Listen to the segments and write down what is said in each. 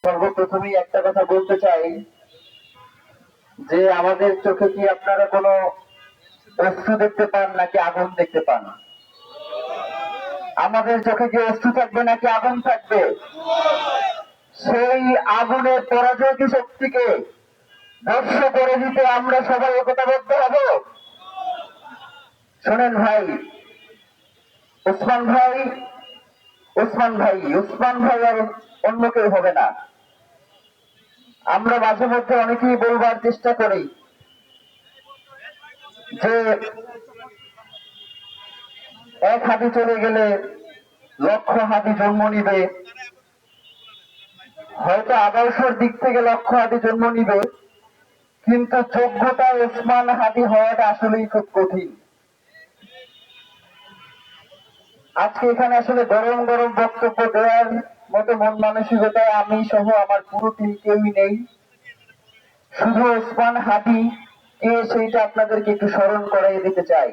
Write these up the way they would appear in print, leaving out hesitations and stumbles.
সর্বপ্রথমেই একটা কথা বলতে চাই যে আমাদের চোখে কি আপনারা কোনো অশ্রু দেখতে পান নাকি আগুন দেখতে পান? আমাদের চোখে কি অশ্রু থাকবে নাকি আগুন থাকবে? সেই আগুনের পরাজয় কি শক্তিকে ধ্বংস করে দিতে আমরা সবাই একতাবদ্ধ হব। শোনেন ভাই, ওসমান ভাই আর অন্য কেউ হবে না। আমরা মাঝে মধ্যে অনেকেই বলবার চেষ্টা করি যে এক হাতি চলে গেলে লক্ষ হাতি জন্ম নিবে। হয়তো আদর্শের দিক থেকে লক্ষ হাতি জন্ম নিবে, কিন্তু যোগ্যতায় ওসমান হাদি হওয়াটা আসলেই খুব কঠিন। আজকে এখানে আসলে গরম গরম বক্তব্য দেওয়ার মতো মন মানসিকতায় আমি সহ আমার পুরো টিম কেউই নেই। শুধু ওসমান হাদি কে সেইটা আপনাদেরকে একটু স্মরণ করাই দিতে চাই।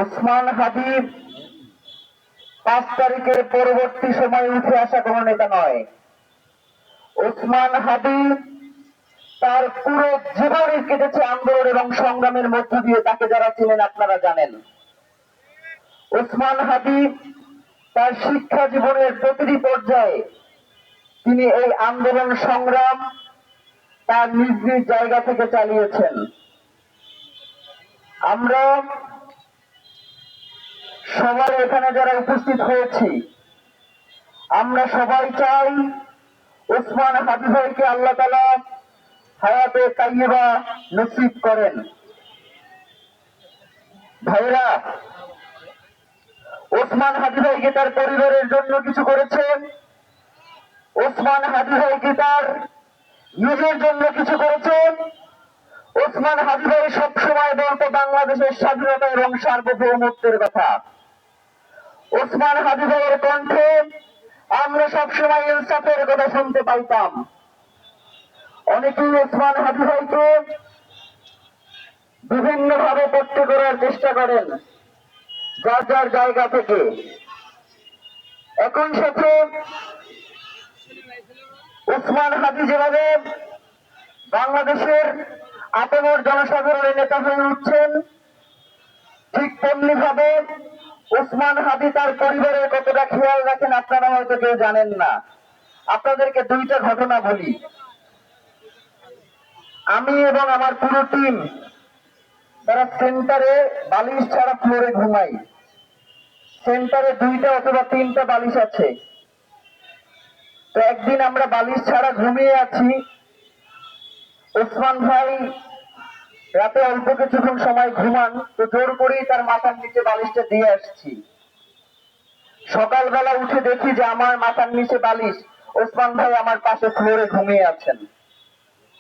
ওসমান হাদি 5 তারিখের পরবর্তী সময়ে উঠে আসা কোন নেতা নয়। ওসমান হাদি তার পুরো জীবনই কেটেছে আন্দোলন এবং সংগ্রামের মধ্য দিয়ে। তাকে যারা চিনেন আপনারা জানেন। ওসমান হাদি তার শিক্ষা জীবনের প্রতিটি পর্যায়ে তিনি এই আন্দোলন সংগ্রাম তার নিজ নিজ জায়গা থেকে চালিয়েছেন। আমরা সবাই এখানে যারা উপস্থিত হয়েছি, আমরা সবাই চাই ওসমান হাদি ভাইকে আল্লাহ তাআলা হায়াতে তাইয়্যিবা নসিব করেন। ভাইরা, ওসমান হাদি ভাই কি তার পরিবারের জন্য কিছু করেছেন? ওসমান হাদি ভাই কি তার নিজের জন্য কিছু করেছেন? ওসমান হাদি ভাই সবসময় বলতো বাংলাদেশের স্বাধীনতা এবং সার্বভৌমত্বের কথা। ওসমান হাদি ভাইয়ের কণ্ঠে আমরা সবসময় ইনসাফের কথা শুনতে পাইতাম। অনেকেই ওসমান হাদি ভাইকে বিভিন্ন ভাবে পট্টি করার চেষ্টা করেন যার যার জায়গা থেকে। এখন সাথে ওসমান হাদি যেভাবে বাংলাদেশের আপামর জনসাধারণের নেতা হয়ে উঠছেন, ঠিক তেমনি ভাবে ওসমান হাদি তার পরিবারের কতটা খেয়াল রাখেন আপনারা হয়তো কেউ জানেন না। আপনাদেরকে দুইটা ঘটনা বলি। আমি এবং আমার পুরো টিম তারা সেন্টারে বালিশ ছাড়া ফ্লোরে ঘুমাই। সেন্টারে 2টা অথবা 3টা বালিশ আছে। তো একদিন আমরা বালিশ ছাড়া ঘুমিয়ে আছি। ওসমান ভাই রাতে অল্প কিছুক্ষণ সময় ঘুমান, তো জোর করেই তার মাথার নিচে বালিশটা দিয়ে আসছি। সকালবেলা উঠে দেখি যে আমার মাথার নিচে বালিশ, ওসমান ভাই আমার পাশে ফ্লোরে ঘুমিয়ে আছেন,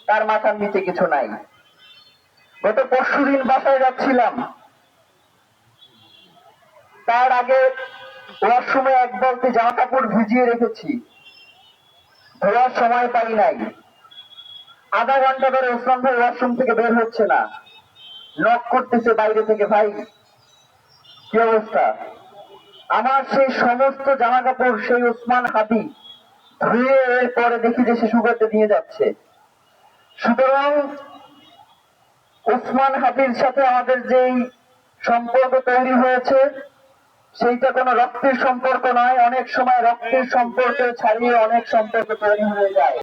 তার মাথার নিচে কিছু নাই। গত পরশুদিন বাসায় যাচ্ছিলাম, তার আগে ওয়াশরুমে এক বালতি জামা কাপড় ভিজিয়ে রেখেছি, ধোয়ার সময় পাই নাই। আধা ঘন্টা ধরে ওসমান ভাই ওয়াশরুম থেকে বের হচ্ছে না, নক করতেছে বাইরে থেকে, ভাই কি অবস্থা? আমার সেই সমস্ত জামা কাপড় সেই ওসমান হাদি ধুয়ে পরে দেখি যে সে শুকাতে নিয়ে যাচ্ছে। সুতরাং ওসমান হাদির সাথে আমাদের যেই সম্পর্ক তৈরি হয়েছে সেইটা কোনো রক্তের সম্পর্ক নয়। অনেক সময় রক্তের সম্পর্ক ছাড়িয়ে অনেক সম্পর্ক তৈরি হয়ে যায়।